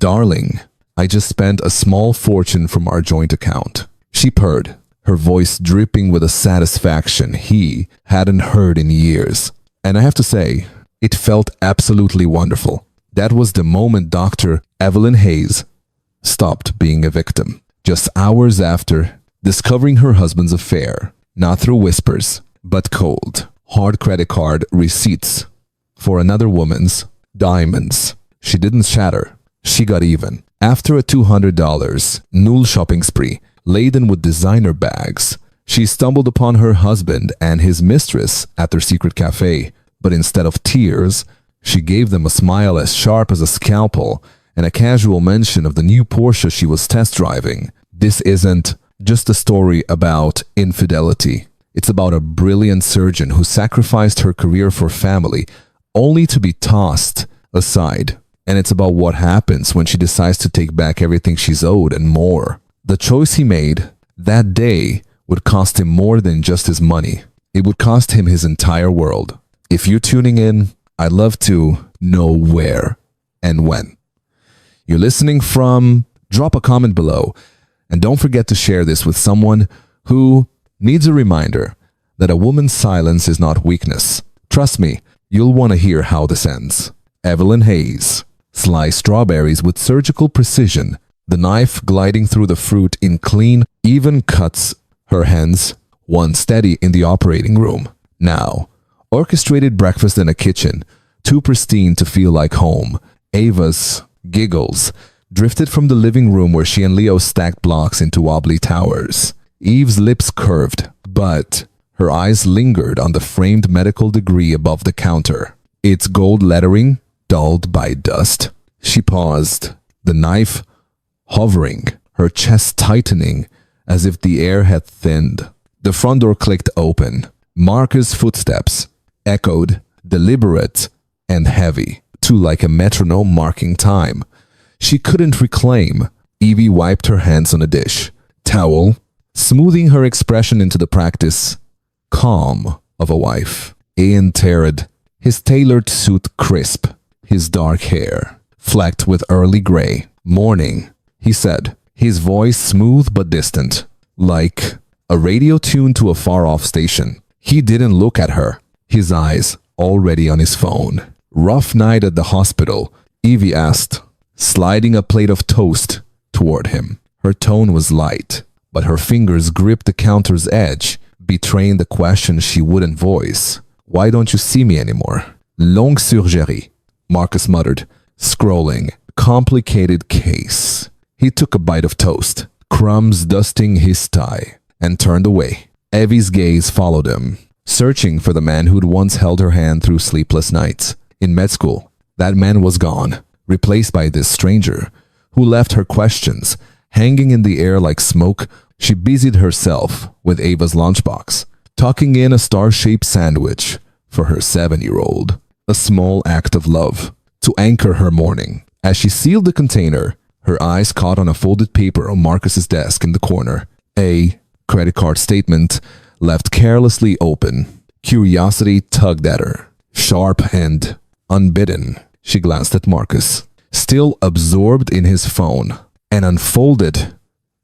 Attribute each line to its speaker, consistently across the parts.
Speaker 1: "Darling, I just spent a small fortune from our joint account," she purred, her voice dripping with a satisfaction he hadn't heard in years. And I have to say, it felt absolutely wonderful. That was the moment Dr. Evelyn Hayes stopped being a victim. Just hours after discovering her husband's affair, not through whispers, but cold, hard credit card receipts for another woman's diamonds. She didn't shatter. She got even. After a $200 Nul shopping spree laden with designer bags, she stumbled upon her husband and his mistress at their secret cafe. But instead of tears, she gave them a smile as sharp as a scalpel and a casual mention of the new Porsche she was test driving. This isn't just a story about infidelity. It's about a brilliant surgeon who sacrificed her career for family, only to be tossed aside. And it's about what happens when she decides to take back everything she's owed and more. The choice he made that day would cost him more than just his money. It would cost him his entire world. If you're tuning in, I'd love to know where and when you're listening from. Drop a comment below, and don't forget to share this with someone who needs a reminder that a woman's silence is not weakness. Trust me, you'll want to hear how this ends. Evelyn Hayes. Slice strawberries with surgical precision, the knife gliding through the fruit in clean, even cuts. Her hands, one steady in the operating room. Now, orchestrated breakfast in a kitchen, too pristine to feel like home. Ava's giggles drifted from the living room where she and Leo stacked blocks into wobbly towers. Eve's lips curved, but her eyes lingered on the framed medical degree above the counter, its gold lettering dulled by dust. She paused, the knife hovering, her chest tightening as if the air had thinned. The front door clicked open. Marcus' footsteps echoed, deliberate and heavy, too like a metronome marking time. She couldn't reclaim. Evie wiped her hands on a dish towel, smoothing her expression into the practice calm of a wife. Ian Tarrant, his tailored suit crisp, his dark hair flecked with early gray. "Morning," he said, his voice smooth but distant, like a radio tuned to a far-off station. He didn't look at her, his eyes already on his phone. "Rough night at the hospital?" Evie asked, sliding a plate of toast toward him. Her tone was light, but her fingers gripped the counter's edge, betraying the question she wouldn't voice. "Why don't you see me anymore?" "Longue surgerie," Marcus muttered, scrolling. "Complicated case." He took a bite of toast, crumbs dusting his tie, and turned away. Evie's gaze followed him, searching for the man who'd once held her hand through sleepless nights. In med school, that man was gone, replaced by this stranger, who left her questions hanging in the air like smoke. She busied herself with Ava's lunchbox, tucking in a star-shaped sandwich for her 7-year-old. A small act of love to anchor her morning. As she sealed the container, her eyes caught on a folded paper on Marcus's desk in the corner. A credit card statement left carelessly open. Curiosity tugged at her. Sharp and unbidden, she glanced at Marcus, still absorbed in his phone, and unfolded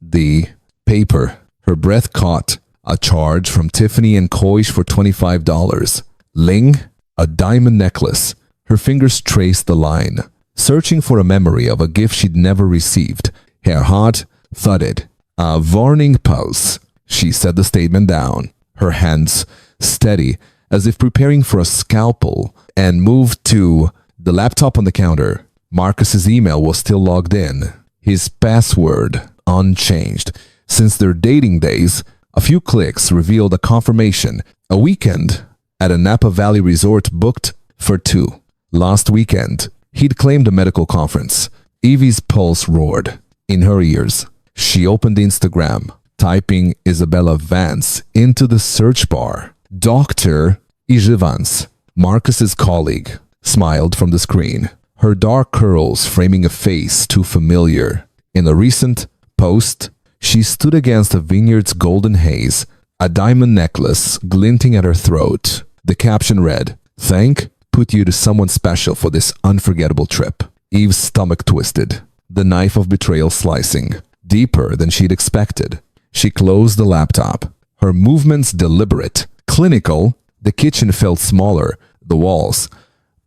Speaker 1: the paper. Her breath caught. A charge from Tiffany and Koish for $25. Ling, a diamond necklace. Her fingers traced the line, searching for a memory of a gift she'd never received. Her heart thudded. "A warning pulse." She set the statement down, her hands steady as if preparing for a scalpel, and moved to the laptop on the counter. Marcus's email was still logged in, his password unchanged. Since their dating days, a few clicks revealed a confirmation. A weekend at a Napa Valley resort booked for 2. Last weekend, he'd claimed a medical conference. Evie's pulse roared in her ears. She opened Instagram, typing Isabella Vance into the search bar. Dr. Vance, Marcus's colleague, smiled from the screen, her dark curls framing a face too familiar. In a recent post, she stood against a vineyard's golden haze, a diamond necklace glinting at her throat. The caption read, "Thank put you to someone special for this unforgettable trip." Eve's stomach twisted. the knife of betrayal slicing, deeper than she'd expected. She closed the laptop, her movements deliberate, clinical. The kitchen felt smaller, the walls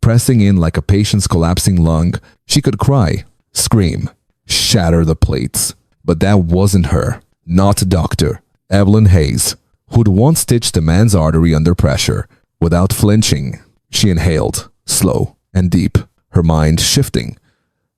Speaker 1: pressing in like a patient's collapsing lung. She could cry, scream, shatter the plates. But that wasn't her. Not Dr. Evelyn Hayes, who'd once stitched a man's artery under pressure. Without flinching, she inhaled, slow and deep, her mind shifting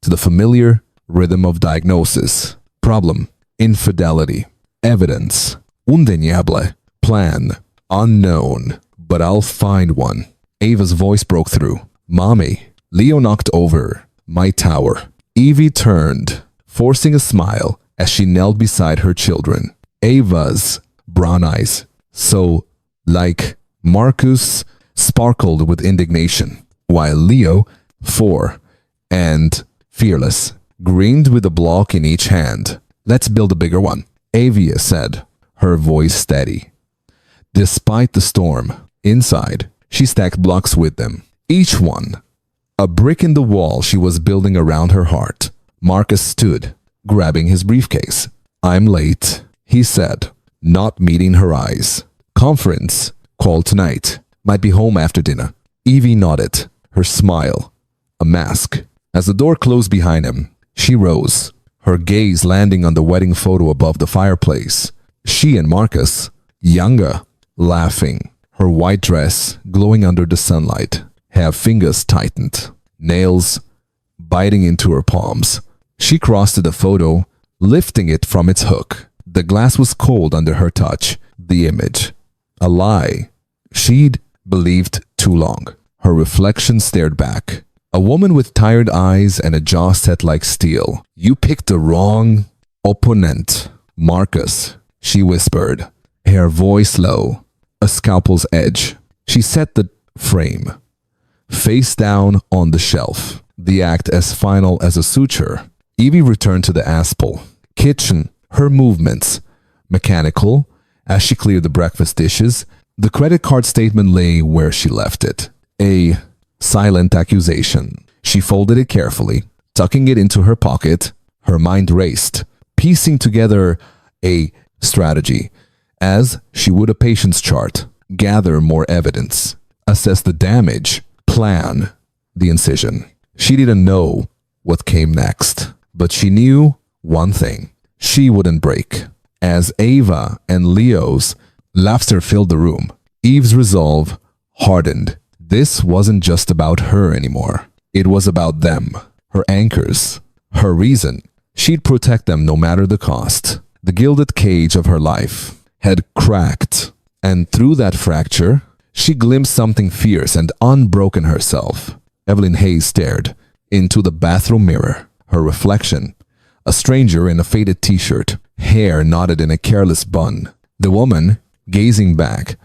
Speaker 1: to the familiar rhythm of diagnosis. Problem: infidelity. Evidence: undeniable. Plan: unknown. But I'll find one. Ava's voice broke through. Mommy. Leo knocked over my tower. Evie turned, forcing a smile as she knelt beside her children. Ava's brown eyes, so like Marcus, sparkled with indignation, while Leo, 4, and fearless, grinned with a block in each hand. Let's build a bigger one, Avia said, her voice steady. Despite the storm, inside, she stacked blocks with them, each one a brick in the wall she was building around her heart. Marcus stood, grabbing his briefcase. I'm late, he said, not meeting her eyes. Conference called tonight. Might be home after dinner. Evie nodded, her smile a mask. As the door closed behind him, she rose, her gaze landing on the wedding photo above the fireplace. She and Marcus, younger, laughing, her white dress glowing under the sunlight. Her fingers tightened, nails biting into her palms. She crossed to the photo, lifting it from its hook. The glass was cold under her touch. The image, a lie she'd believed too long. Her reflection stared back. A woman with tired eyes and a jaw set like steel. You picked the wrong opponent, Marcus, she whispered, her voice low, a scalpel's edge. She set the frame, face down on the shelf, the act as final as a suture. Evie returned to the Aspel kitchen, her movements mechanical as she cleared the breakfast dishes. The credit card statement lay where she left it, a silent accusation. She folded it carefully, tucking it into her pocket. Her mind raced, piecing together a strategy, as she would a patient's chart, gather more evidence, assess the damage, plan the incision. She didn't know what came next, but she knew one thing. She wouldn't break. As Ava and Leo's laughter filled the room, Eve's resolve hardened. This wasn't just about her anymore. It was about them, her anchors, her reason. She'd protect them no matter the cost. The gilded cage of her life had cracked, and through that fracture, she glimpsed something fierce and unbroken herself. Evelyn Hayes stared into the bathroom mirror. Her reflection, a stranger in a faded t-shirt, hair knotted in a careless bun. The woman, gazing back,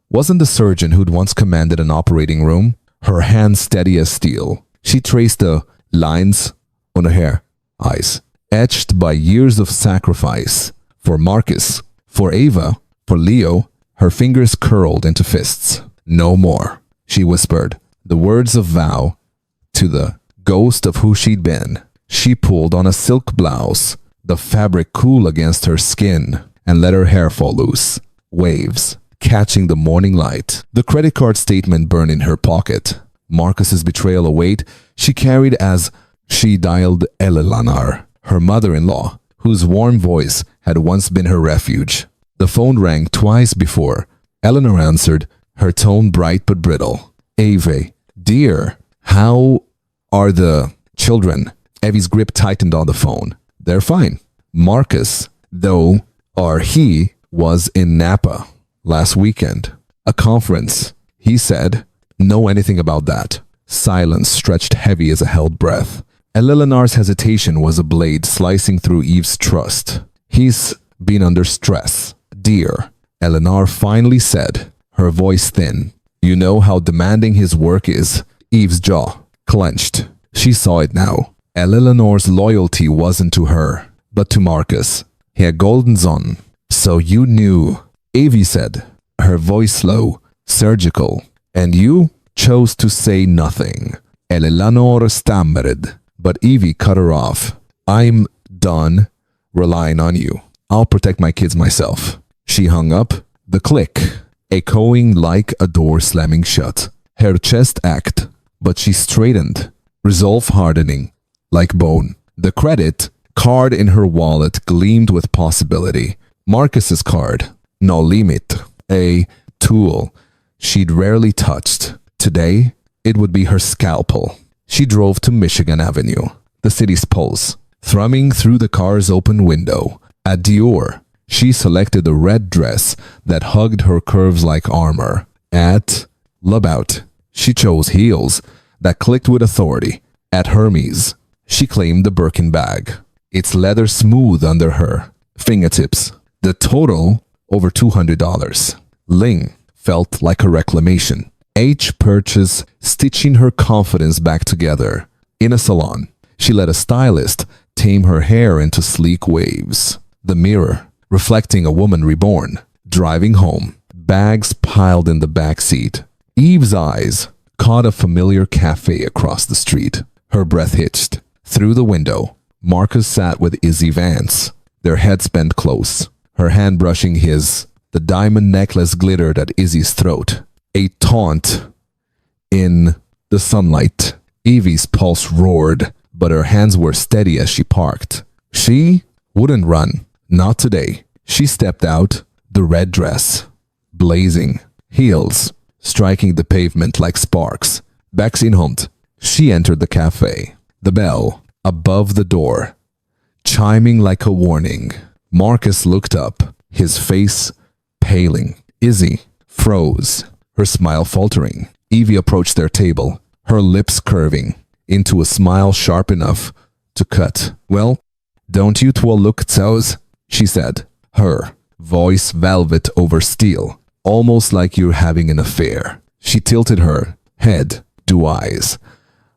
Speaker 1: wasn't the surgeon who'd once commanded an operating room. Her hands steady as steel. She traced the lines on her eyes, etched by years of sacrifice. For Marcus, for Ava, for Leo, her fingers curled into fists. No more, she whispered, the words of vow to the ghost of who she'd been. She pulled on a silk blouse, the fabric cool against her skin, and let her hair fall loose. Waves, catching the morning light. The credit card statement burned in her pocket. Marcus's betrayal await she carried as she dialed Eleanor, her mother-in-law, whose warm voice had once been her refuge. The phone rang twice before Eleanor answered, her tone bright but brittle. Ave, dear, how are the children? Evie's grip tightened on the phone. They're fine. Marcus, though, or he, was in Napa last weekend. A conference, he said. Know anything about that? Silence stretched heavy as a held breath. Eleanor's hesitation was a blade slicing through Eve's trust. He's been under stress, dear, Eleanor finally said, her voice thin. You know how demanding his work is. Eve's jaw clenched. She saw it now. Eleanor's loyalty wasn't to her, but to Marcus. He had golden on. So you knew, Evie said, her voice low, surgical. And you chose to say nothing. Eleanor stammered, but Evie cut her off. I'm done relying on you. I'll protect my kids myself. She hung up, the click echoing like a door slamming shut. Her chest ached, but she straightened, resolve hardening like bone. The credit card in her wallet gleamed with possibility. Marcus's card, no limit, a tool she'd rarely touched. Today, it would be her scalpel. She drove to Michigan Avenue, the city's pulse, thrumming through the car's open window. At Dior, she selected a red dress that hugged her curves like armor. At Labout, she chose heels that clicked with authority. At Hermes, she claimed the Birkin bag, its leather smooth under her fingertips. The total, over $200. Ling felt like a reclamation. H purchase stitching her confidence back together. In a salon, she let a stylist tame her hair into sleek waves. The mirror, reflecting a woman reborn. Driving home, bags piled in the back seat. Eve's eyes caught a familiar cafe across the street. Her breath hitched. Through the window, Marcus sat with Izzy Vance, their heads bent close, her hand brushing his. The diamond necklace glittered at Izzy's throat, a taunt in the sunlight. Evie's pulse roared, but her hands were steady as she parked. She wouldn't run. Not today. She stepped out, the red dress blazing, heels striking the pavement like sparks. Backseat humped. She entered the cafe. The bell above the door chiming like a warning. Marcus looked up, his face paling. Izzy froze, her smile faltering. Evie approached their table, her lips curving into a smile sharp enough to cut. Well, don't you two look toes? She said, her voice velvet over steel, almost like you're having an affair. She tilted her head to eyes,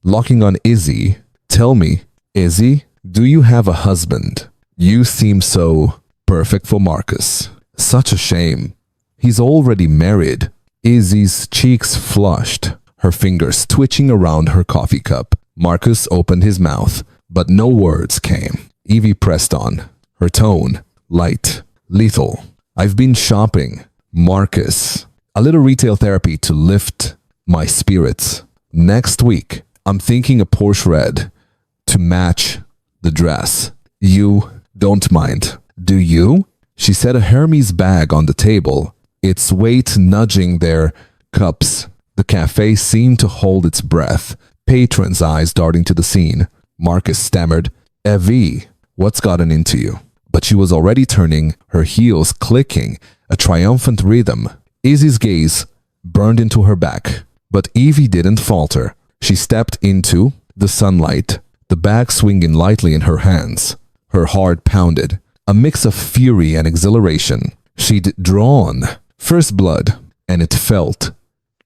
Speaker 1: locking on Izzy. Tell me, Izzy, do you have a husband? You seem so perfect for Marcus. Such a shame. He's already married. Izzy's cheeks flushed, her fingers twitching around her coffee cup. Marcus opened his mouth, but no words came. Evie pressed on, her tone light, lethal. I've been shopping, Marcus. A little retail therapy to lift my spirits. Next week, I'm thinking a Porsche red to match the dress. You don't mind, do you? She set a Hermes bag on the table, its weight nudging their cups. The cafe seemed to hold its breath, patrons' eyes darting to the scene. Marcus stammered, Evie, what's gotten into you? But she was already turning, her heels clicking, a triumphant rhythm. Izzy's gaze burned into her back, but Evie didn't falter. She stepped into the sunlight, the bag swinging lightly in her hands. Her heart pounded, a mix of fury and exhilaration. She'd drawn first blood, and it felt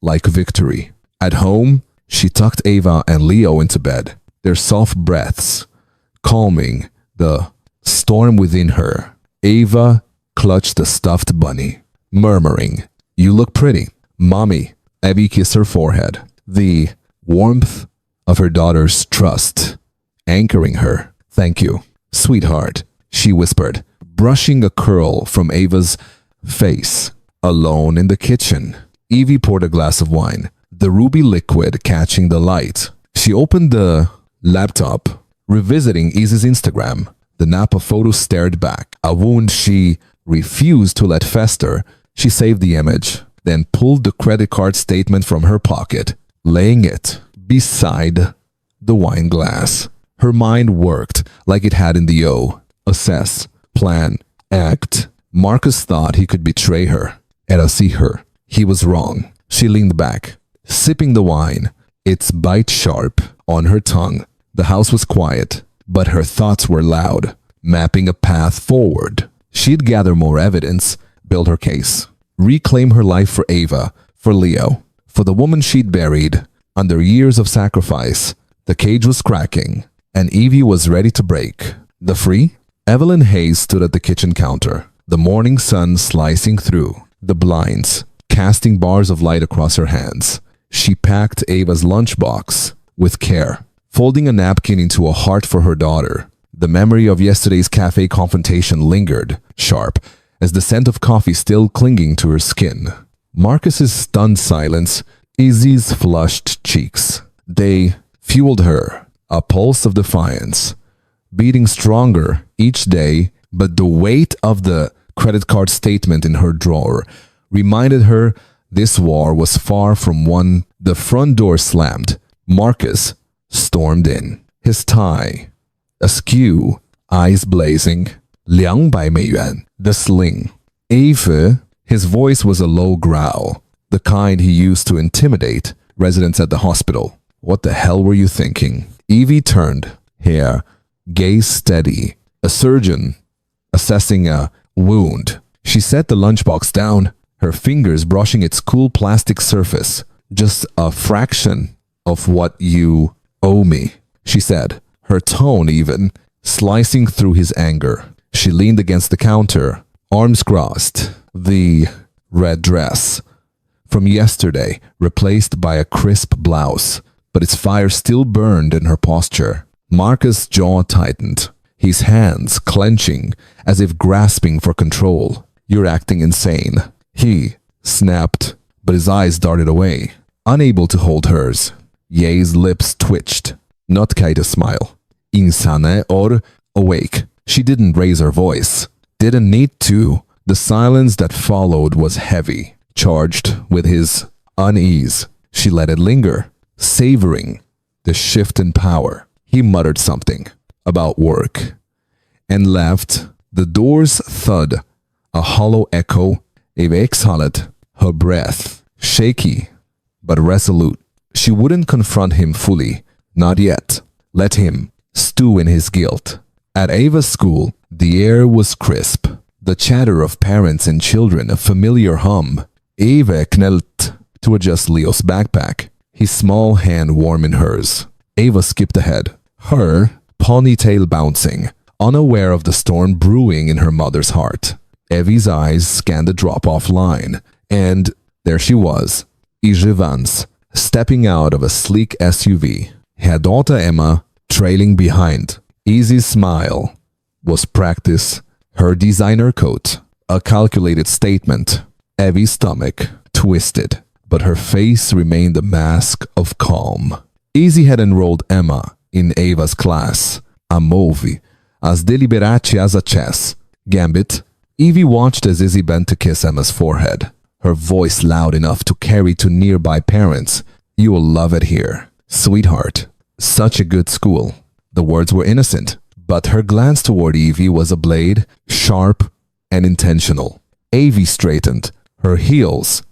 Speaker 1: like victory. At home, she tucked Ava and Leo into bed, their soft breaths calming the storm within her. Ava clutched the stuffed bunny, murmuring, You look pretty, Mommy. Abby kissed her forehead, the warmth of her daughter's trust anchoring her. Thank you, sweetheart, she whispered, brushing a curl from Ava's face. Alone in the kitchen, Evie poured a glass of wine, the ruby liquid catching the light. She opened the laptop, revisiting Izzy's Instagram. The Napa photo stared back, a wound she refused to let fester. She saved the image, then pulled the credit card statement from her pocket, laying it beside the wine glass. Her mind worked like it had in the O. Assess, plan, act. Marcus thought he could betray her and see her. He was wrong. She leaned back, sipping the wine, its bite sharp on her tongue. The house was quiet, but her thoughts were loud, mapping a path forward. She'd gather more evidence, build her case, reclaim her life for Ava, for Leo, for the woman she'd buried. Under years of sacrifice, the cage was cracking, and Evie was ready to break. The free? Evelyn Hayes stood at the kitchen counter, the morning sun slicing through the blinds, casting bars of light across her hands. She packed Ava's lunchbox with care, folding a napkin into a heart for her daughter. The memory of yesterday's cafe confrontation lingered, sharp, as the scent of coffee still clinging to her skin. Marcus's stunned silence, Izzy's flushed cheeks. They fueled her, a pulse of defiance, beating stronger each day, but the weight of the credit card statement in her drawer reminded her this war was far from won. The front door slammed. Marcus stormed in, his tie askew, eyes blazing. 200美元, the sling. Eve, his voice was a low growl, the kind he used to intimidate residents at the hospital. What the hell were you thinking? Evie turned, hair, gaze steady. A surgeon assessing a wound. She set the lunchbox down, her fingers brushing its cool plastic surface. Just a fraction of what you owe me, she said, her tone even, slicing through his anger. She leaned against the counter, arms crossed. The red dress from yesterday replaced by a crisp blouse, but its fire still burned in her posture. Marcus' jaw tightened, his hands clenching as if grasping for control. You're acting insane, he snapped, but his eyes darted away, unable to hold hers. Ye's lips twitched, not quite a smile. Insane or awake. She didn't raise her voice. Didn't need to. The silence that followed was heavy, charged with his unease. She let it linger, savoring the shift in power. He muttered something about work and left. The door's thud, a hollow echo. Eve exhaled, her breath shaky but resolute. She wouldn't confront him fully, not yet. Let him stew in his guilt. At Ava's school, the air was crisp, the chatter of parents and children a familiar hum. Eva knelt to adjust Leo's backpack, his small hand warm in hers. Ava skipped ahead, her ponytail bouncing, unaware of the storm brewing in her mother's heart. Evie's eyes scanned the drop-off line, and there she was, Izzy Vance, stepping out of a sleek SUV, her daughter Emma trailing behind. Izzy's smile was practice, her designer coat, a calculated statement. Evie's stomach twisted, but her face remained a mask of calm. Izzy had enrolled Emma in Ava's class, a movie, as deliberate as a chess gambit. Evie watched as Izzy bent to kiss Emma's forehead, her voice loud enough to carry to nearby parents. You will love it here, sweetheart. Such a good school. The words were innocent, but her glance toward Evie was a blade, sharp and intentional. Evie straightened, her heels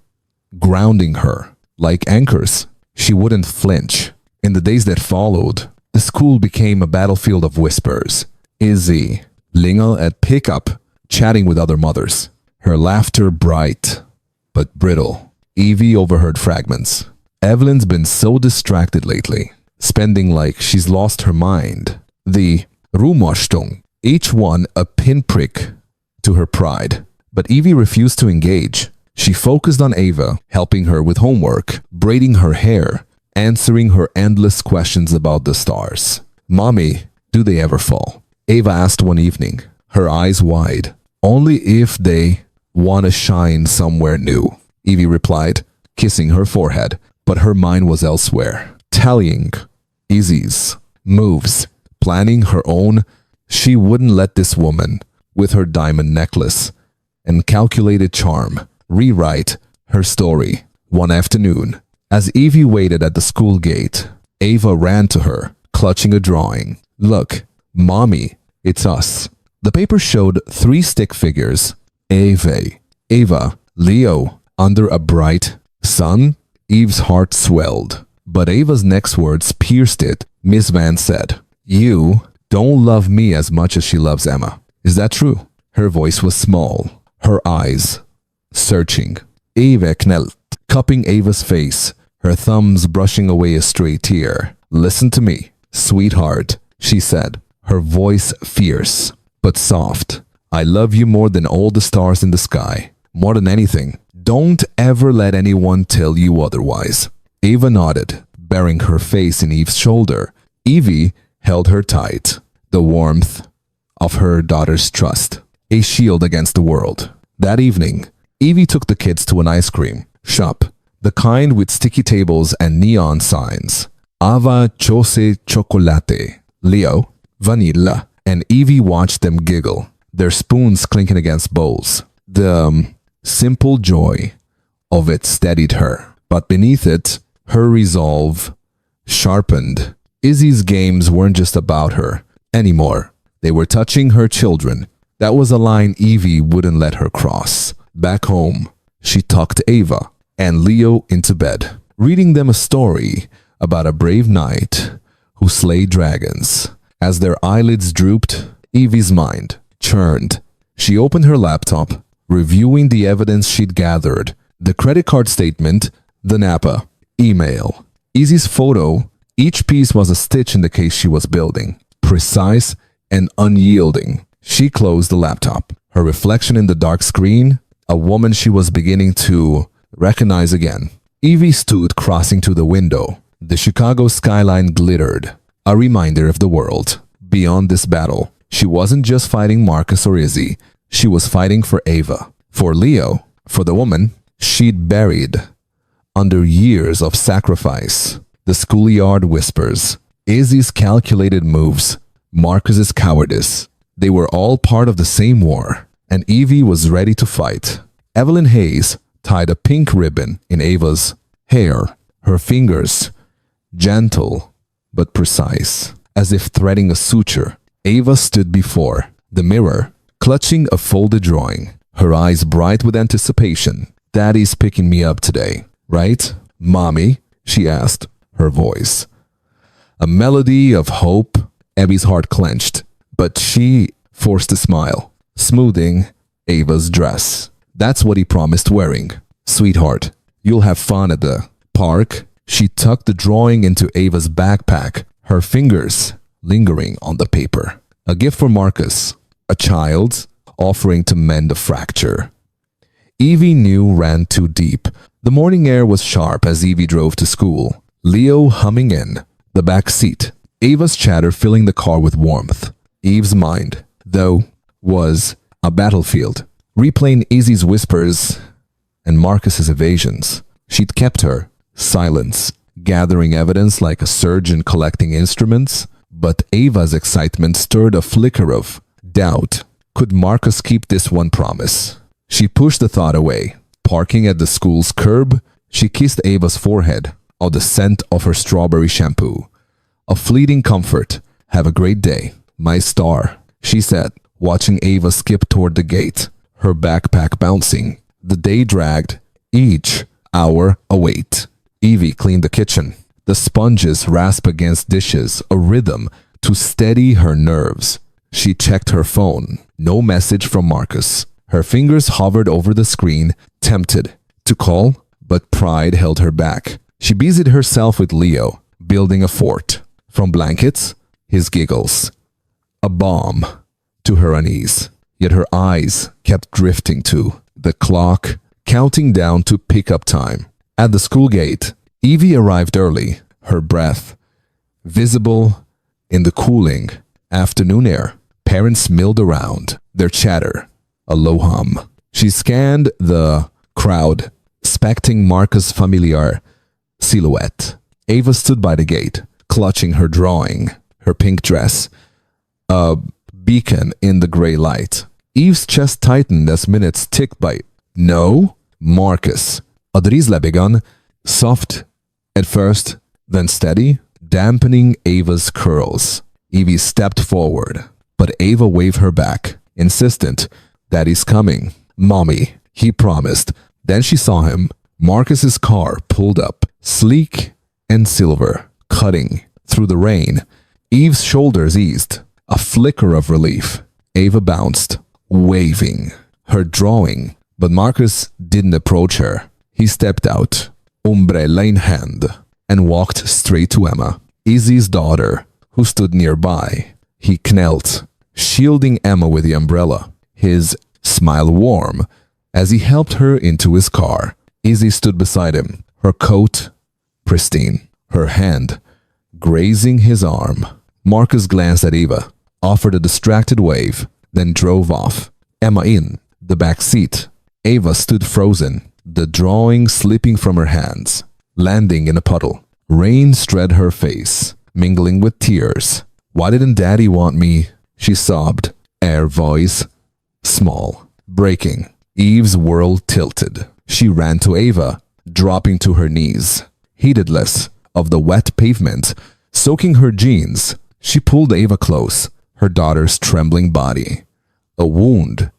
Speaker 1: grounding her like anchors. She wouldn't flinch. In the days that followed, the school became a battlefield of whispers. Izzy, Linga at pickup, chatting with other mothers. Her laughter bright, but brittle. Evie overheard fragments. Evelyn's been so distracted lately, spending like she's lost her mind. The Ruhmordung, each one a pinprick to her pride. But Evie refused to engage. She focused on Ava, helping her with homework, braiding her hair, answering her endless questions about the stars. Mommy, do they ever fall? Ava asked one evening, her eyes wide. Only if they want to shine somewhere new, Evie replied, kissing her forehead, but her mind was elsewhere, tallying Izzy's moves, planning her own. She wouldn't let this woman, with her diamond necklace and calculated charm, rewrite her story. One afternoon, as Evie waited at the school gate, Ava ran to her, clutching a drawing. Look, Mommy, it's us. The paper showed 3 stick figures, Ava, Leo, under a bright sun. Eve's heart swelled, but Ava's next words pierced it. Miss Vance said, You don't love me as much as she loves Emma. Is that true? Her voice was small, her eyes searching. Eva knelt, cupping Ava's face, her thumbs brushing away a stray tear. Listen to me, sweetheart, she said, her voice fierce but soft. I love you more than all the stars in the sky, more than anything. Don't ever let anyone tell you otherwise. Ava nodded, burying her face in Eve's shoulder. Evie held her tight. the warmth of her daughter's trust, a shield against the world. That evening, Evie took the kids to an ice cream shop, the kind with sticky tables and neon signs. Ava chose chocolate, Leo, vanilla, and Evie watched them giggle, their spoons clinking against bowls. The simple joy of it steadied her, but beneath it, her resolve sharpened. Izzy's games weren't just about her anymore. They were touching her children. That was a line Evie wouldn't let her cross. Back home, she tucked Ava and Leo into bed, reading them a story about a brave knight who slayed dragons. As their eyelids drooped, Evie's mind churned. She opened her laptop, reviewing the evidence she'd gathered: the credit card statement, the Napa, email, Izzy's photo. Each piece was a stitch in the case she was building, precise and unyielding. She closed the laptop. Her reflection in the dark screen, a woman she was beginning to recognize again. Evie stood crossing to the window. The Chicago skyline glittered, a reminder of the world. Beyond this battle, she wasn't just fighting Marcus or Izzy. She was fighting for Ava, for Leo, for the woman she'd buried under years of sacrifice. The schoolyard whispers, Izzy's calculated moves, Marcus's cowardice. They were all part of the same war, and Evie was ready to fight. Evelyn Hayes tied a pink ribbon in Ava's hair, her fingers gentle but precise, as if threading a suture. Ava stood before the mirror, clutching a folded drawing, her eyes bright with anticipation. Daddy's picking me up today, right, Mommy? She asked, her voice a melody of hope. Abby's heart clenched, but she forced a smile, smoothing Ava's dress. That's what he promised wearing. Sweetheart, you'll have fun at the park. She tucked the drawing into Ava's backpack, her fingers lingering on the paper. A gift for Marcus, a child's offering to mend a fracture. Evie knew ran too deep. The morning air was sharp as Evie drove to school, Leo humming in the back seat, Ava's chatter filling the car with warmth. Eve's mind, though, was a battlefield, replaying Izzy's whispers and Marcus's evasions. She'd kept her silence, gathering evidence like a surgeon collecting instruments, but Ava's excitement stirred a flicker of doubt. Could Marcus keep this one promise? She pushed the thought away. Parking at the school's curb, she kissed Ava's forehead, on the scent of her strawberry shampoo. A fleeting comfort. Have a great day, my star, she said, watching Ava skip toward the gate, her backpack bouncing. The day dragged, each hour a wait. Evie cleaned the kitchen. The sponges rasp against dishes, a rhythm to steady her nerves. She checked her phone. No message from Marcus. Her fingers hovered over the screen, tempted to call, but pride held her back. She busied herself with Leo, building a fort. From blankets, his giggles, a bomb, to her unease. Yet her eyes kept drifting to the clock, counting down to pickup time. At the school gate, Evie arrived early, her breath visible in the cooling afternoon air. Parents milled around, their chatter a low hum. She scanned the crowd, expecting Marcus' familiar silhouette. Ava stood by the gate, clutching her drawing, her pink dress, a beacon in the gray light. Eve's chest tightened as minutes ticked by. No, Marcus. Adrizla began, soft at first, then steady, dampening Ava's curls. Evie stepped forward, but Ava waved her back, insistent. Daddy's coming, Mommy, he promised. Then she saw him. Marcus's car pulled up, sleek and silver, cutting through the rain. Eve's shoulders eased, a flicker of relief. Ava bounced, waving her drawing, but Marcus didn't approach her. He stepped out, umbrella in hand, and walked straight to Emma, Izzy's daughter, who stood nearby. He knelt, shielding Emma with the umbrella, his smile warm as he helped her into his car. Izzy stood beside him, her coat pristine, her hand grazing his arm. Marcus glanced at Eva, offered a distracted wave, then drove off. Emma in the back seat. Ava stood frozen, the drawing slipping from her hands, landing in a puddle. Rain streaked her face, mingling with tears. "Why didn't Daddy want me?" she sobbed, her voice small, breaking. Eve's world tilted. She ran to Ava, dropping to her knees, heedless of the wet pavement, soaking her jeans. She pulled Ava close, her daughter's trembling body. A wound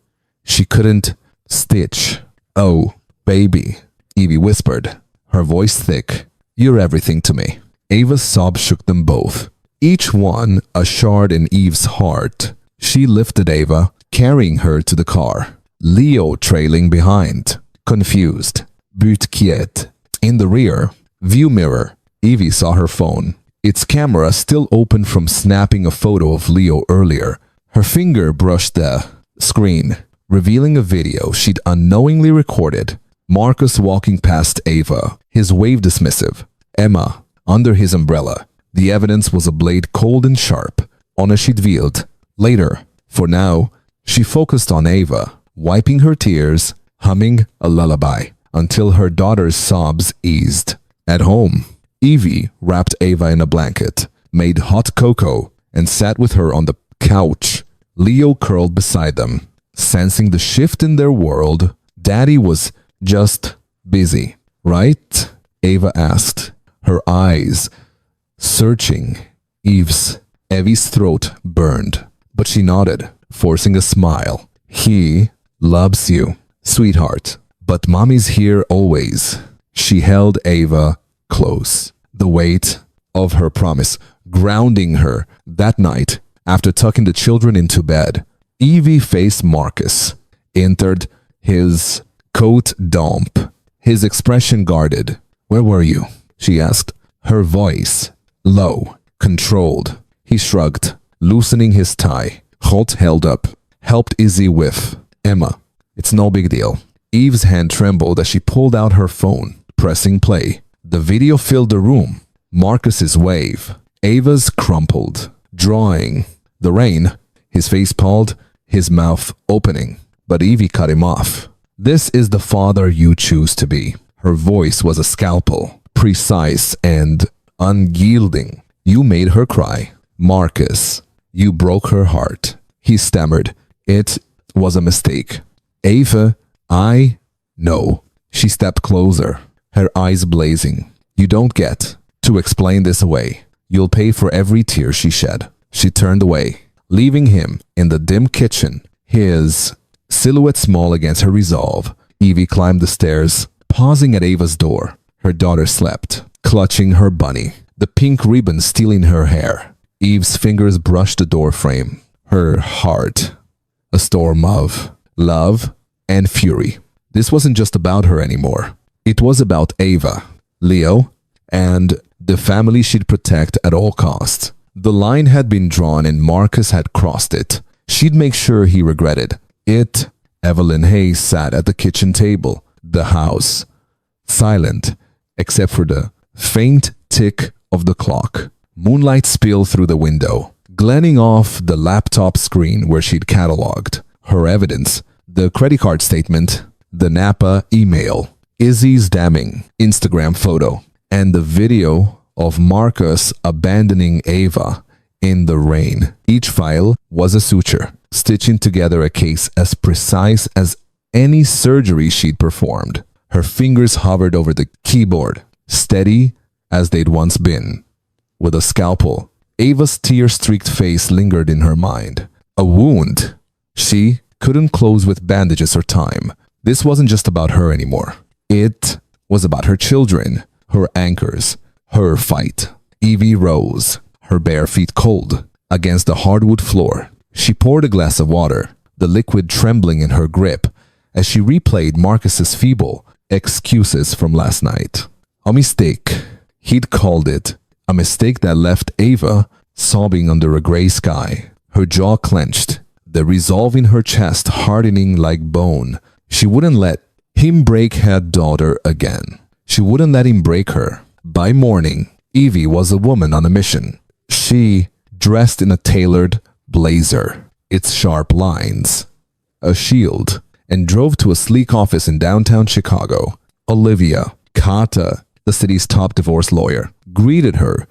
Speaker 1: she couldn't stitch. "Oh, baby," Evie whispered, her voice thick. "You're everything to me." Ava's sobs shook them both, each one a shard in Eve's heart. She lifted Ava, carrying her to the car, Leo trailing behind, confused. But quiet. In the rear view mirror, Evie saw her phone, its camera still open from snapping a photo of Leo earlier. Her finger brushed the screen, revealing a video she'd unknowingly recorded. Marcus walking past Ava, his wave dismissive. Emma under his umbrella. The evidence was a blade cold and sharp, on a sheet veiled. Later, for now, she focused on Ava, wiping her tears, humming a lullaby, until her daughter's sobs eased. At home, Evie wrapped Ava in a blanket, made hot cocoa, and sat with her on the couch. Leo curled beside them, sensing the shift in their world. Daddy was just busy, right? Ava asked, her eyes searching Evie's throat burned, but she nodded, forcing a smile. "He loves you, sweetheart, but Mommy's here always." She held Ava close, the weight of her promise grounding her. That night, after tucking the children into bed, Evie faced Marcus, entered his coat dump, his expression guarded. "Where were you?" she asked, her voice low, controlled. He shrugged, loosening his tie. Holt held up, helped Izzy with Emma. "It's no big deal." Eve's hand trembled as she pulled out her phone, pressing play. The video filled the room. Marcus's wave, Ava's crumpled, drawing. The rain, his face palled, his mouth opening. But Evie cut him off. "This is the father you choose to be." Her voice was a scalpel, precise and unyielding. "You made her cry. Marcus, you broke her heart." He stammered. "It was a mistake." "Ava, I know." She stepped closer, her eyes blazing. "You don't get to explain this away. You'll pay for every tear she shed." She turned away, leaving him in the dim kitchen, his silhouette small against her resolve. Evie climbed the stairs, pausing at Ava's door. Her daughter slept, clutching her bunny, the pink ribbon stealing her hair. Eve's fingers brushed the door frame. Her heart, a storm of love and fury. This wasn't just about her anymore. It was about Ava, Leo, and the family she'd protect at all costs. The line had been drawn and Marcus had crossed it. She'd make sure he regretted it. Evelyn Hayes sat at the kitchen table, the house silent, except for the faint tick of the clock. Moonlight spilled through the window, glancing off the laptop screen where she'd cataloged her evidence, the credit card statement, the Napa email, Izzy's damning Instagram photo, and the video of Marcus abandoning Ava in the rain. Each file was a suture, stitching together a case as precise as any surgery she'd performed. Her fingers hovered over the keyboard, steady as they'd once been. With a scalpel, Ava's tear-streaked face lingered in her mind. A wound she couldn't close with bandages or time. This wasn't just about her anymore. It was about her children, her anchors, her fight. Evie rose, her bare feet cold, against the hardwood floor. She poured a glass of water, the liquid trembling in her grip, as she replayed Marcus's feeble excuses from last night. A mistake, he'd called it. A mistake that left Ava sobbing under a gray sky, her jaw clenched, the resolve in her chest hardening like bone. She wouldn't let him break her daughter again. She wouldn't let him break her. By morning, Evie was a woman on a mission. She, dressed in a tailored blazer, its sharp lines, a shield, and drove to a sleek office in downtown Chicago. Olivia Carter, the city's top divorce lawyer, greeted her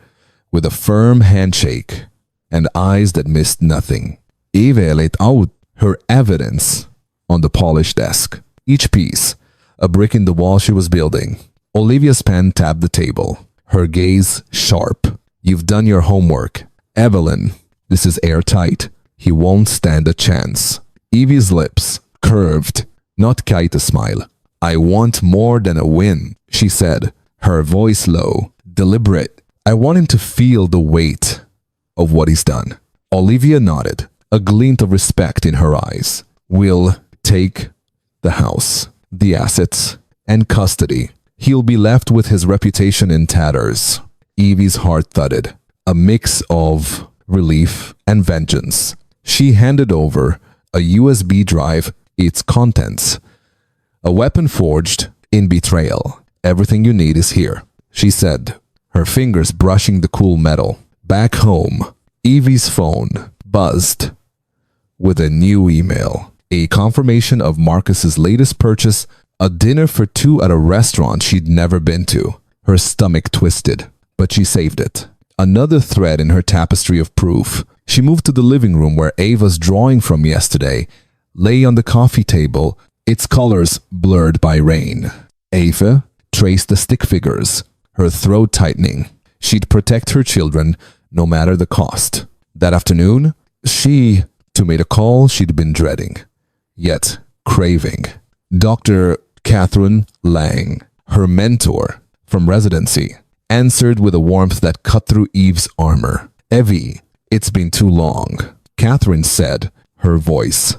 Speaker 1: with a firm handshake and eyes that missed nothing. Eva laid out her evidence on the polished desk, each piece a brick in the wall she was building. Olivia's pen tapped the table, her gaze sharp. You've done your homework. Evelyn, this is airtight. He won't stand a chance. Evie's lips curved, not quite a smile. I want more than a win, she said, her voice low, deliberate. I want him to feel the weight of what he's done. Olivia nodded, a glint of respect in her eyes. We'll take the house, the assets, and custody. He'll be left with his reputation in tatters. Evie's heart thudded, a mix of relief and vengeance. She handed over a USB drive, its contents. A weapon forged in Betrayal. Everything you need is here, she said, her fingers brushing the cool metal. Back home, Evie's phone buzzed with a new email. A confirmation of Marcus's latest purchase, a dinner for two at a restaurant she'd never been to. Her stomach twisted, but she saved it. Another thread in her tapestry of proof. She moved to the living room where Ava's drawing from yesterday lay on the coffee table, its colors blurred by rain. Ava traced the stick figures, her throat tightening. She'd protect her children no matter the cost. That afternoon, she made a call she'd been dreading, yet craving. Dr. Catherine Lang, her mentor from residency, answered with a warmth that cut through Eve's armor. Evie, it's been too long, Catherine said, her voice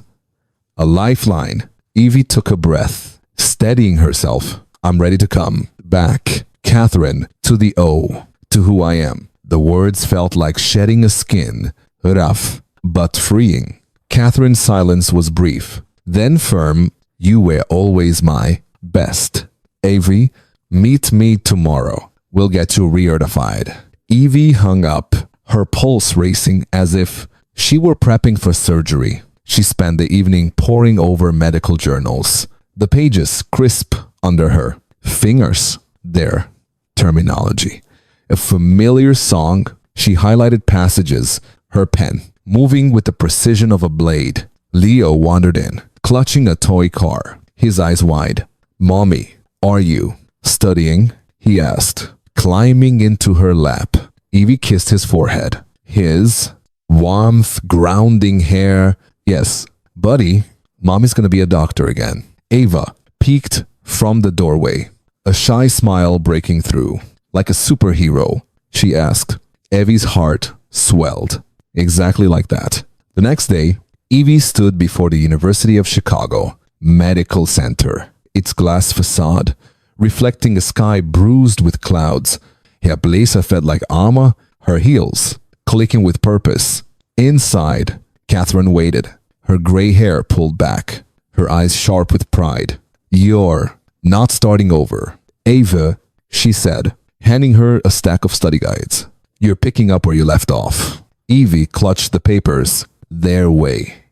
Speaker 1: a lifeline. Evie took a breath, steadying herself. I'm ready to come back, Catherine, to the O, to who I am. The words felt like shedding a skin, rough but freeing. Catherine's silence was brief, then firm. You were always my best. Avery, meet me tomorrow. We'll get you recertified. Evie hung up, her pulse racing as if she were prepping for surgery. She spent the evening poring over medical journals, the pages crisp under her fingers. Their terminology. A familiar song. She highlighted passages, her pen moving with the precision of a blade. Leo wandered in, clutching a toy car, his eyes wide. Mommy, are you studying? He asked, climbing into her lap. Evie kissed his forehead, his warmth grounding hair. Yes, buddy, Mommy's gonna be a doctor again. Ava peeked from the doorway, a shy smile breaking through. Like a superhero, she asked. Evie's heart swelled. Exactly like that. The next day, Evie stood before the University of Chicago Medical Center, its glass facade reflecting a sky bruised with clouds. Her blazer felt like armor, her heels clicking with purpose. Inside, Catherine waited, her gray hair pulled back, her eyes sharp with pride. You're not starting over, Ava, she said, handing her a stack of study guides. You're picking up where you left off. Evie clutched the papers their way.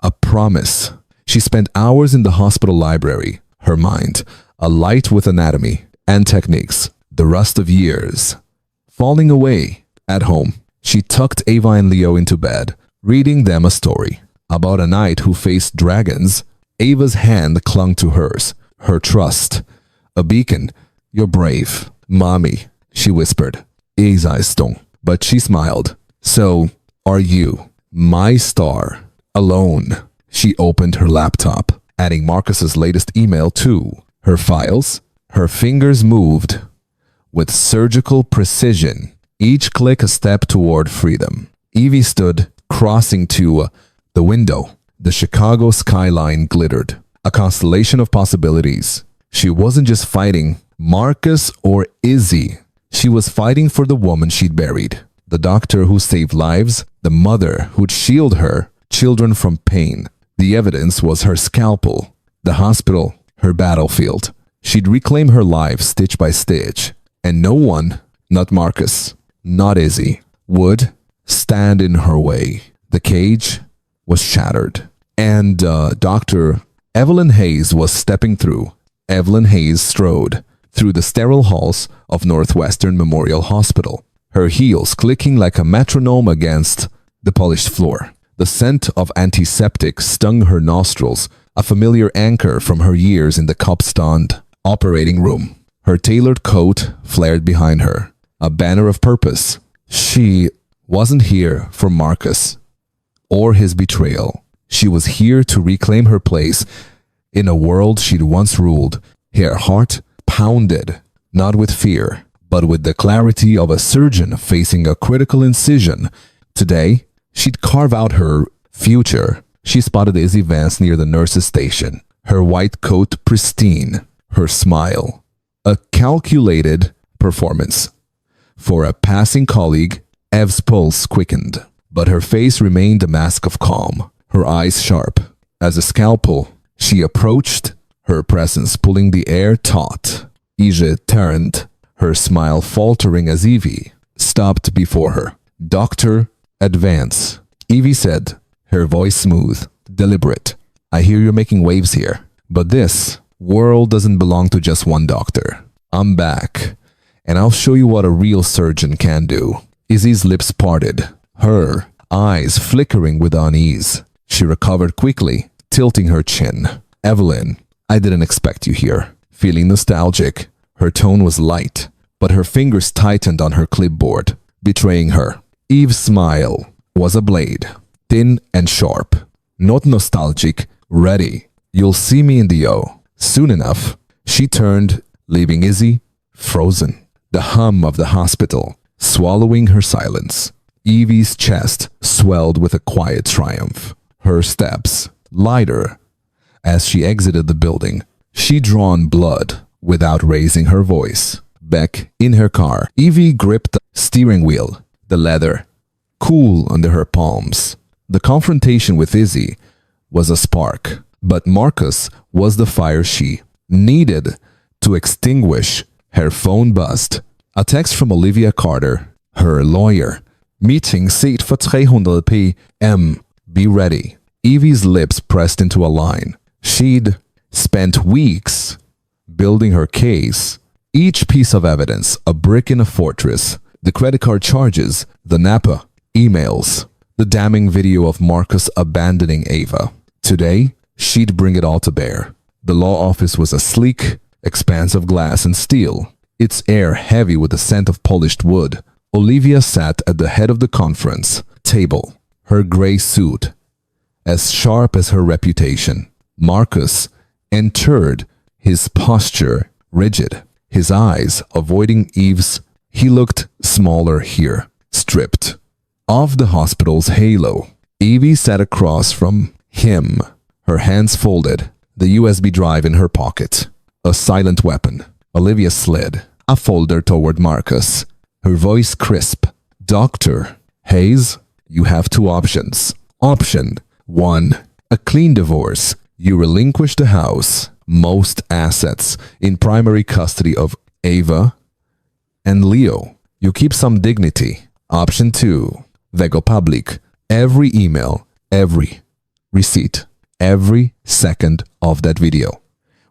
Speaker 1: A promise. She spent hours in the hospital library, her mind alight with anatomy and techniques, the rust of years falling away. At home, she tucked Ava and Leo into bed, reading them a story about a knight who faced dragons. Ava's hand clung to hers, her trust, a beacon. You're brave, Mommy, she whispered. Eve's eyes stung, but she smiled. So, are you, my star, alone? She opened her laptop, adding Marcus's latest email to her files. Her fingers moved with surgical precision, each click a step toward freedom. Evie stood, crossing to the window. The Chicago skyline glittered, a constellation of possibilities. She wasn't just fighting Marcus or Izzy. She was fighting for the woman she'd buried, the doctor who saved lives, the mother who'd shield her children from pain. The evidence was her scalpel, the hospital, her battlefield. She'd reclaim her life stitch by stitch, and no one, not Marcus, not Izzy, would stand in her way. The cage was shattered, and Dr. Evelyn Hayes was stepping through. Evelyn Hayes strode through the sterile halls of Northwestern Memorial Hospital, her heels clicking like a metronome against the polished floor. The scent of antiseptic stung her nostrils, a familiar anchor from her years in the cop-stunned operating room. Her tailored coat flared behind her, a banner of purpose. She wasn't here for Marcus or his betrayal. She was here to reclaim her place in a world she'd once ruled. Her heart pounded, not with fear, but with the clarity of a surgeon facing a critical incision. Today, she'd carve out her future. She spotted Izzy Vance near the nurse's station, her white coat pristine, her smile a calculated performance. For a passing colleague, Ev's pulse quickened, but her face remained a mask of calm, her eyes sharp. As a scalpel, she approached, her presence pulling the air taut. Ije turned, her smile faltering as Evie stopped before her. "Doctor, advance," Evie said, her voice smooth, deliberate. "I hear you're making waves here, but this world doesn't belong to just one doctor. I'm back, and I'll show you what a real surgeon can do." Izzy's lips parted, her eyes flickering with unease. She recovered quickly, tilting her chin. "Evelyn, I didn't expect you here." Feeling nostalgic, her tone was light, but her fingers tightened on her clipboard, betraying her. Eve's smile was a blade, thin and sharp. "Not nostalgic, ready. You'll see me in the O. Soon enough." She turned, leaving Izzy frozen. The hum of the hospital swallowing her silence. Evie's chest swelled with a quiet triumph. Her steps lighter as she exited the building. She'd drawn blood without raising her voice. Back in her car, Evie gripped the steering wheel, the leather cool under her palms. The confrontation with Izzy was a spark, but Marcus was the fire she needed to extinguish. Her phone buzzed. A text from Olivia Carter, her lawyer. "Meeting seat for 300 p.m. Be ready." Evie's lips pressed into a line. She'd spent weeks building her case. Each piece of evidence, a brick in a fortress. The credit card charges, the Napa emails, the damning video of Marcus abandoning Ava. Today, she'd bring it all to bear. The law office was a sleek expanse of glass and steel, its air heavy with the scent of polished wood. Olivia sat at the head of the conference table, her gray suit as sharp as her reputation. Marcus entered, his posture rigid, his eyes avoiding Eve's. He looked smaller here, stripped of the hospital's halo. Evie sat across from him, her hands folded, the USB drive in her pocket, a silent weapon. Olivia slid a folder toward Marcus, her voice crisp. "Dr. Hayes, you have two options. Option 1, a clean divorce. You relinquish the house, most assets, in primary custody of Ava and Leo. You keep some dignity. Option 2, Vego Public. Every email, every receipt, every second of that video.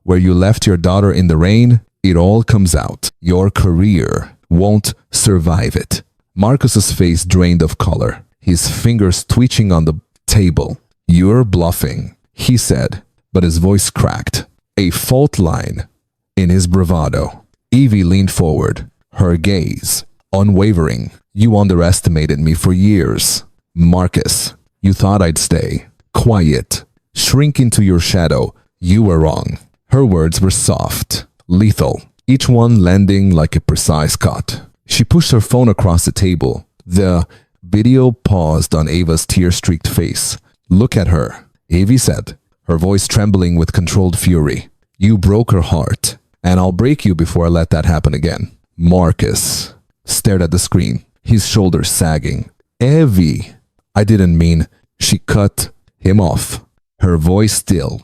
Speaker 1: Where you left your daughter in the rain, it all comes out. Your career won't survive it." Marcus's face drained of color, his fingers twitching on the table. "You're bluffing," he said, but his voice cracked, a fault line in his bravado. Evie leaned forward, her gaze unwavering. "You underestimated me for years. Marcus, you thought I'd stay quiet, shrink into your shadow. You were wrong." Her words were soft, lethal, each one landing like a precise cut. She pushed her phone across the table. The video paused on Ava's tear-streaked face. "Look at her," Evie said, her voice trembling with controlled fury. "You broke her heart, and I'll break you before I let that happen again." Marcus stared at the screen, his shoulders sagging. "Evie, I didn't mean..." She cut him off, her voice still.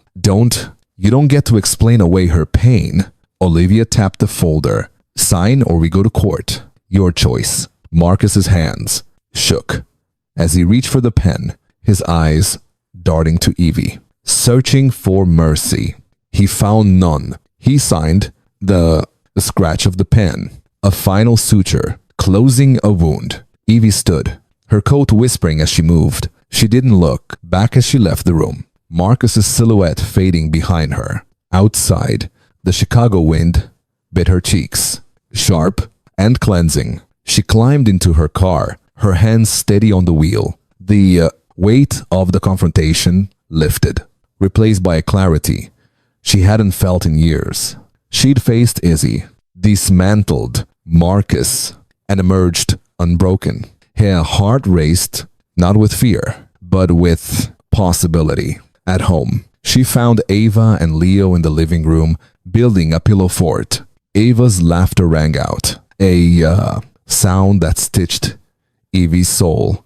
Speaker 1: You don't get to explain away her pain." Olivia tapped the folder. "Sign or we go to court. Your choice." Marcus's hands shook as he reached for the pen, his eyes darting to Evie, searching for mercy. He found none. He signed the scratch of the pen, a final suture, closing a wound. Evie stood, her coat whispering as she moved. She didn't look back as she left the room. Marcus's silhouette fading behind her. Outside, the Chicago wind bit her cheeks, sharp and cleansing. She climbed into her car, her hands steady on the wheel. The weight of the confrontation lifted, replaced by a clarity she hadn't felt in years. She'd faced Izzy, dismantled Marcus, and emerged unbroken. Her heart raced, not with fear, but with possibility. At home, she found Ava and Leo in the living room, building a pillow fort. Ava's laughter rang out, a sound that stitched Evie's soul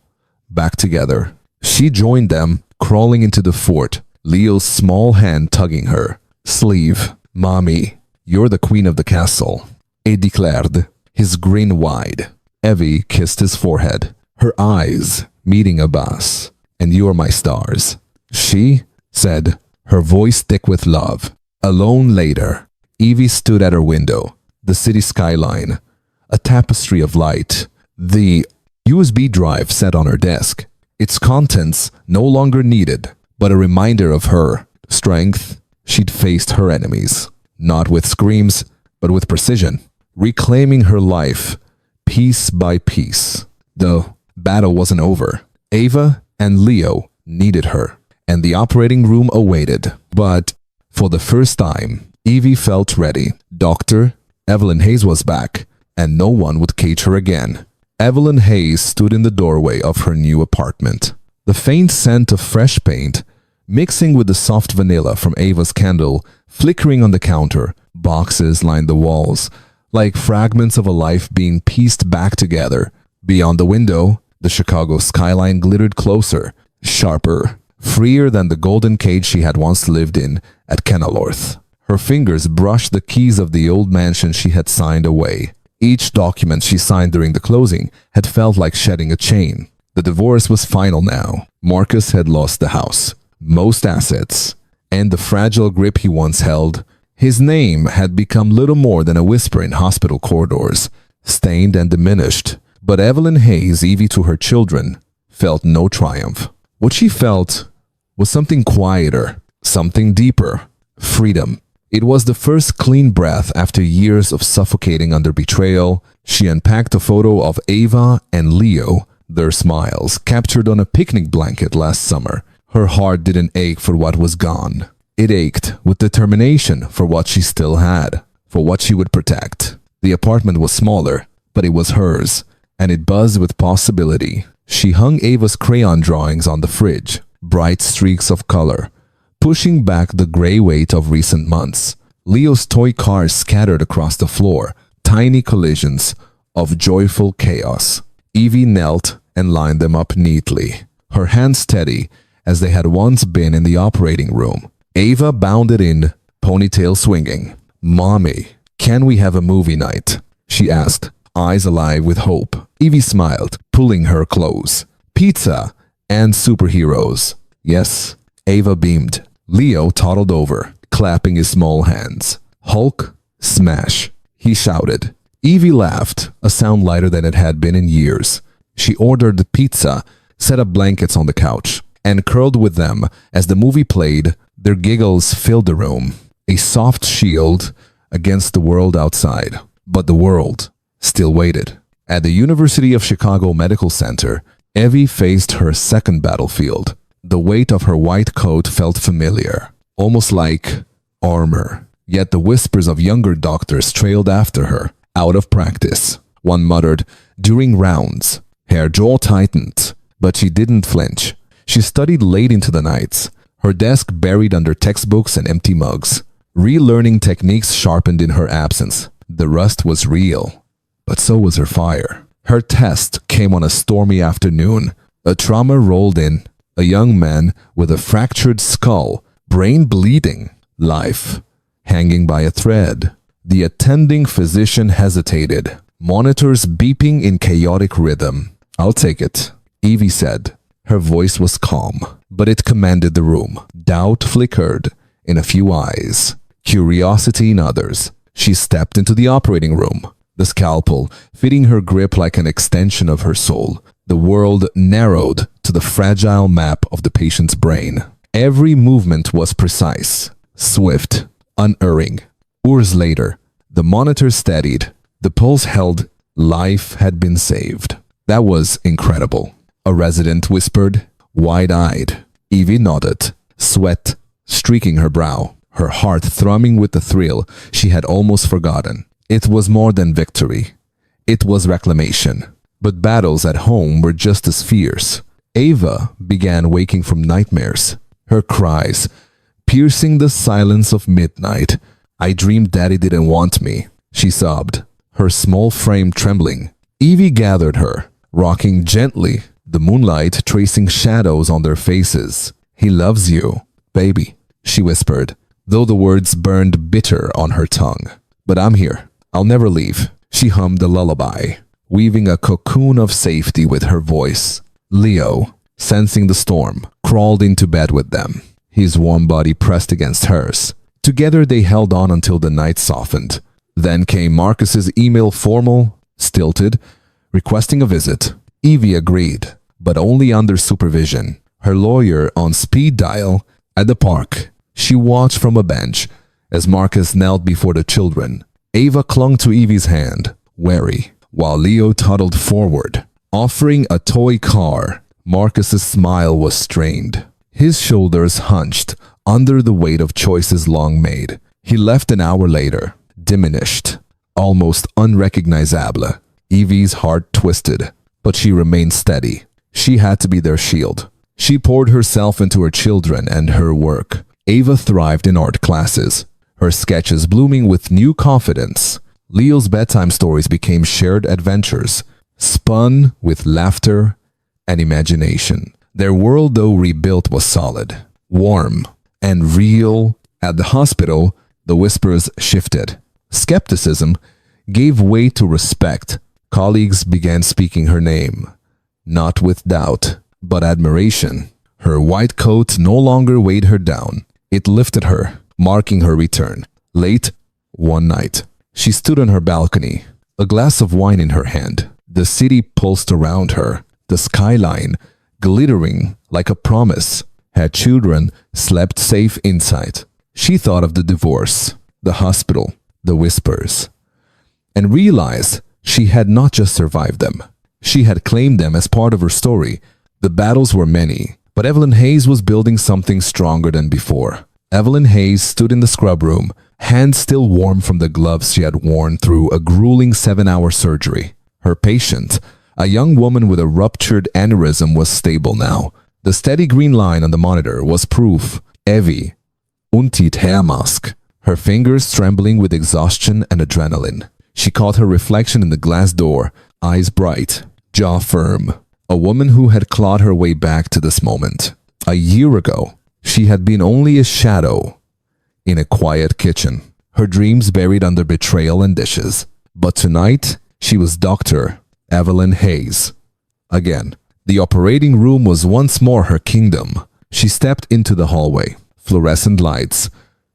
Speaker 1: back together. She joined them, crawling into the fort, Leo's small hand tugging her sleeve. "Mommy, you're the queen of the castle," he declared, his grin wide. Evie kissed his forehead, her eyes meeting Abbas. "And you are my stars," she said, her voice thick with love. Alone later, Evie stood at her window, the city skyline, a tapestry of light. The USB drive sat on her desk, its contents no longer needed, but a reminder of her strength. She'd faced her enemies, not with screams, but with precision, reclaiming her life piece by piece. The battle wasn't over. Ava and Leo needed her, and the operating room awaited. But for the first time, Evie felt ready. Dr. Evelyn Hayes was back, and no one would cage her again. Evelyn Hayes stood in the doorway of her new apartment. The faint scent of fresh paint, mixing with the soft vanilla from Ava's candle, flickering on the counter. Boxes lined the walls, like fragments of a life being pieced back together. Beyond the window, the Chicago skyline glittered closer, sharper, freer than the golden cage she had once lived in at Kenilworth. Her fingers brushed the keys of the old mansion she had signed away. Each document she signed during the closing had felt like shedding a chain. The divorce was final now. Marcus had lost the house, most assets, and the fragile grip he once held. His name had become little more than a whisper in hospital corridors, stained and diminished. But Evelyn Hayes, Evie to her children, felt no triumph. What she felt was something quieter, something deeper. Freedom. It was the first clean breath after years of suffocating under betrayal. She unpacked a photo of Ava and Leo, their smiles captured on a picnic blanket last summer. Her heart didn't ache for what was gone. It ached with determination for what she still had, for what she would protect. The apartment was smaller, but it was hers, and it buzzed with possibility. She hung Ava's crayon drawings on the fridge, bright streaks of color, pushing back the gray weight of recent months. Leo's toy cars scattered across the floor, tiny collisions of joyful chaos. Evie knelt and lined them up neatly, her hands steady as they had once been in the operating room. Ava bounded in, ponytail swinging. "Mommy, can we have a movie night?" she asked, eyes alive with hope. Evie smiled, pulling her close. "Pizza and superheroes." "Yes." Ava beamed. Leo toddled over, clapping his small hands. "Hulk smash," he shouted. Evie laughed, a sound lighter than it had been in years. She ordered the pizza, set up blankets on the couch, and curled with them as the movie played. Their giggles filled the room, a soft shield against the world outside. But the world still waited. At the University of Chicago Medical Center, Evie faced her second battlefield. The weight of her white coat felt familiar, almost like armor. Yet the whispers of younger doctors trailed after her, out of practice. One muttered, during rounds. Her jaw tightened, but she didn't flinch. She studied late into the nights, her desk buried under textbooks and empty mugs. Relearning techniques sharpened in her absence. The rust was real, but so was her fire. Her test came on a stormy afternoon. A trauma rolled in. A young man with a fractured skull, brain bleeding, life hanging by a thread. The attending physician hesitated, monitors beeping in chaotic rhythm. "I'll take it," Evie said, Her voice was calm, but it commanded the room. Doubt flickered in a few eyes, curiosity in others. She stepped into the operating room, the scalpel fitting her grip like an extension of her soul. The world narrowed to the fragile map of the patient's brain. Every movement was precise, swift, unerring. Hours later, the monitor steadied. The pulse held. Life had been saved. That was incredible. A resident whispered, wide-eyed. Evie nodded, sweat streaking her brow, her heart thrumming with the thrill she had almost forgotten. It was more than victory. It was reclamation. But battles at home were just as fierce. Ava began waking from nightmares. Her cries, piercing the silence of midnight. I dreamed Daddy didn't want me, she sobbed, her small frame trembling. Evie gathered her, rocking gently, the moonlight tracing shadows on their faces. He loves you, baby, she whispered, though the words burned bitter on her tongue. But I'm here. I'll never leave. She hummed a lullaby, weaving a cocoon of safety with her voice. Leo, sensing the storm, crawled into bed with them, his warm body pressed against hers. Together they held on until the night softened. Then came Marcus's email, formal, stilted, requesting a visit. Evie agreed, but only under supervision. Her lawyer on speed dial. At the park, she watched from a bench as Marcus knelt before the children. Ava clung to Evie's hand, wary, while Leo toddled forward, offering a toy car. Marcus's smile was strained, his shoulders hunched under the weight of choices long made. He left an hour later, diminished, almost unrecognizable. Evie's heart twisted, but she remained steady. She had to be their shield. She poured herself into her children and her work. Ava thrived in art classes, her sketches blooming with new confidence. Leo's bedtime stories became shared adventures, spun with laughter and imagination. Their world, though rebuilt, was solid, warm, and real. At the hospital, the whispers shifted. Skepticism gave way to respect. Colleagues began speaking her name, not with doubt, but admiration. Her white coat no longer weighed her down. It lifted her, marking her return. Late one night, she stood on her balcony, a glass of wine in her hand. The city pulsed around her, the skyline glittering like a promise. Had children slept safe inside. She thought of the divorce, the hospital, the whispers, and realized she had not just survived them. She had claimed them as part of her story. The battles were many, but Evelyn Hayes was building something stronger than before. Evelyn Hayes stood in the scrub room, hands still warm from the gloves she had worn through a grueling 7-hour surgery. Her patient, a young woman with a ruptured aneurysm, was stable now. The steady green line on the monitor was proof. Evie, untit Hairmask, her fingers trembling with exhaustion and adrenaline. She caught her reflection in the glass door, eyes bright, jaw firm. A woman who had clawed her way back to this moment. A year ago, she had been only a shadow in a quiet kitchen, her dreams buried under betrayal and dishes. But tonight, she was Dr. Evelyn Hayes. Again, the operating room was once more her kingdom. She stepped into the hallway, fluorescent lights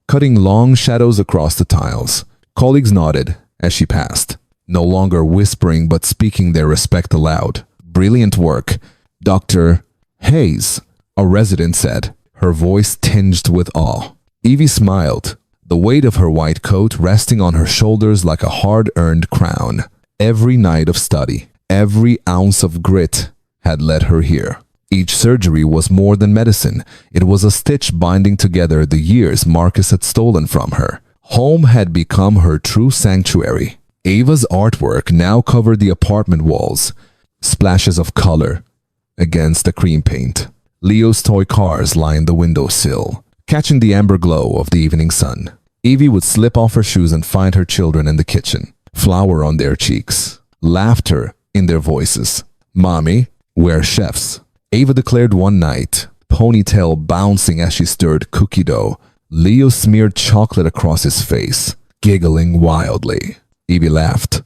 Speaker 1: cutting long shadows across the tiles. Colleagues nodded as she passed, no longer whispering but speaking their respect aloud. Brilliant work, Dr. Hayes, a resident said, her voice tinged with awe. Evie smiled, the weight of her white coat resting on her shoulders like a hard-earned crown. Every night of study, every ounce of grit had led her here. Each surgery was more than medicine. It was a stitch binding together the years Marcus had stolen from her. Home had become her true sanctuary. Ava's artwork now covered the apartment walls, splashes of color against the cream paint. Leo's toy cars lined the windowsill, catching the amber glow of the evening sun. Evie would slip off her shoes and find her children in the kitchen, flour on their cheeks, laughter in their voices. "Mommy, we're chefs," Ava declared one night, ponytail bouncing as she stirred cookie dough. Leo smeared chocolate across his face, giggling wildly. Evie laughed,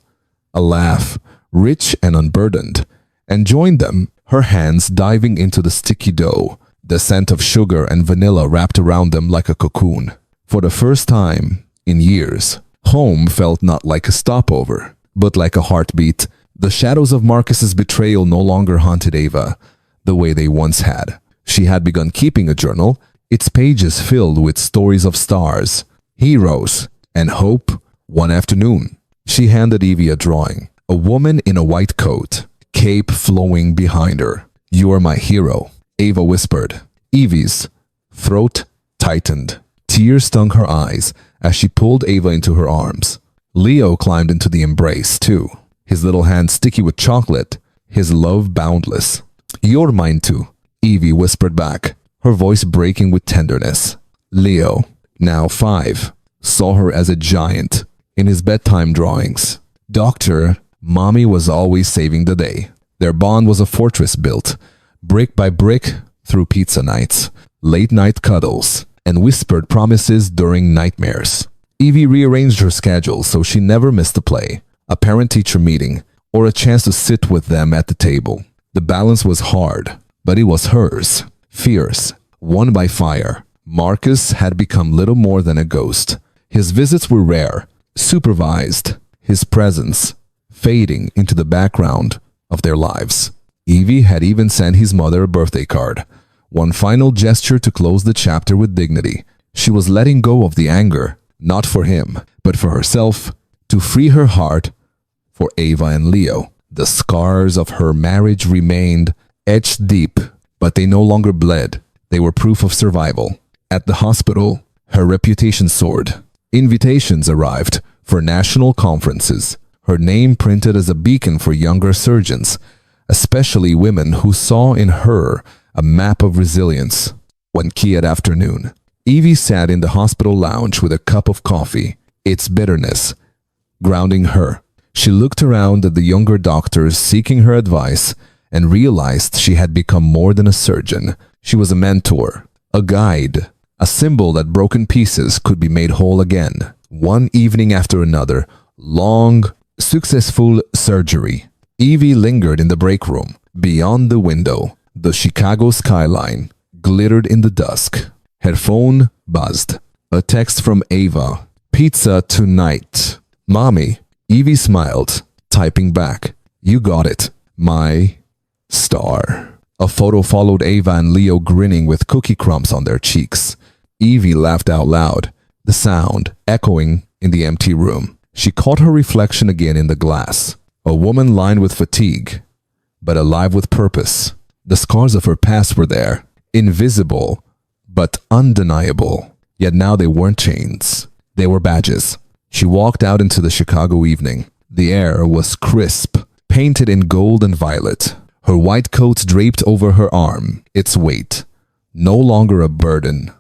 Speaker 1: a laugh rich and unburdened, and joined them. her hands diving into the sticky dough, the scent of sugar and vanilla wrapped around them like a cocoon. For the first time in years, home felt not like a stopover, but like a heartbeat. The shadows of Marcus's betrayal no longer haunted Ava the way they once had. She had begun keeping a journal, its pages filled with stories of stars, heroes, and hope. One afternoon, she handed Evie a drawing. A woman in a white coat, cape flowing behind her. "You are my hero," Ava whispered. Evie's throat tightened. Tears stung her eyes as she pulled Ava into her arms. Leo climbed into the embrace too, his little hands sticky with chocolate, his love boundless. "You're mine too," Evie whispered back, her voice breaking with tenderness. Leo, now 5, saw her as a giant in his bedtime drawings. Doctor, Mommy was always saving the day. Their bond was a fortress built, brick by brick, through pizza nights, late night cuddles, and whispered promises during nightmares. Evie rearranged her schedule so she never missed a play, a parent-teacher meeting, or a chance to sit with them at the table. The balance was hard, but it was hers. Fierce, won by fire. Marcus had become little more than a ghost. His visits were rare, supervised, his presence fading into the background of their lives. Evie had even sent his mother a birthday card, one final gesture to close the chapter with dignity. She was letting go of the anger, not for him, but for herself, to free her heart for Ava and Leo. The scars of her marriage remained etched deep, but they no longer bled. They were proof of survival. At the hospital, her reputation soared. Invitations arrived for national conferences, her name printed as a beacon for younger surgeons, especially women who saw in her a map of resilience. One quiet afternoon, Evie sat in the hospital lounge with a cup of coffee, its bitterness grounding her. She looked around at the younger doctors seeking her advice and realized she had become more than a surgeon. She was a mentor, a guide, a symbol that broken pieces could be made whole again. One evening after another, long, successful surgery. Evie lingered in the break room. Beyond the window, the Chicago skyline glittered in the dusk. Her phone buzzed. A text from Ava. "Pizza tonight." "Mommy." Evie smiled, typing back. "You got it, my star." A photo followed Ava and Leo grinning with cookie crumbs on their cheeks. Evie laughed out loud, the sound echoing in the empty room. She caught her reflection again in the glass. A woman lined with fatigue, but alive with purpose. The scars of her past were there, invisible but undeniable. Yet now they weren't chains. They were badges. She walked out into the Chicago evening. The air was crisp, painted in gold and violet. Her white coat draped over her arm, its weight no longer a burden,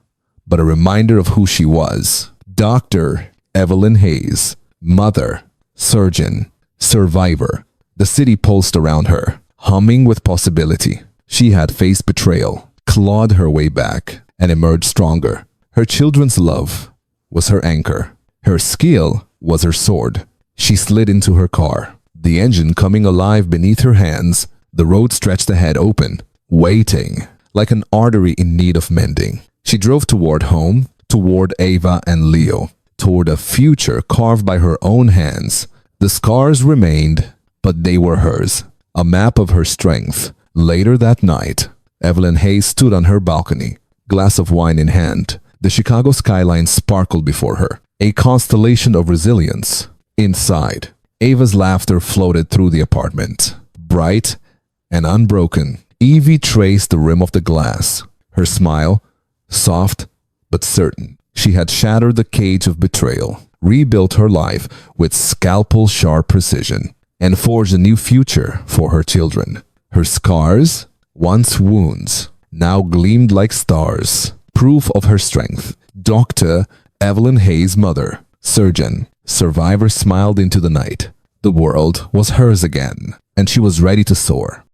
Speaker 1: but a reminder of who she was. Dr. Evelyn Hayes, mother, surgeon, survivor. The city pulsed around her, humming with possibility. She had faced betrayal, clawed her way back, and emerged stronger. Her children's love was her anchor. Her skill was her sword. She slid into her car, the engine coming alive beneath her hands. The road stretched ahead open, waiting, like an artery in need of mending. She drove toward home, toward Ava and Leo, toward a future carved by her own hands. The scars remained, but they were hers, a map of her strength. Later that night, Evelyn Hayes stood on her balcony, glass of wine in hand. The Chicago skyline sparkled before her, a constellation of resilience. Inside, Ava's laughter floated through the apartment, bright and unbroken. Evie traced the rim of the glass, her smile soft but certain. She had shattered the cage of betrayal, rebuilt her life with scalpel-sharp precision, and forged a new future for her children. Her scars, once wounds, now gleamed like stars, proof of her strength. Dr. Evelyn Hayes' mother, surgeon, survivor, smiled into the night. The world was hers again, and she was ready to soar.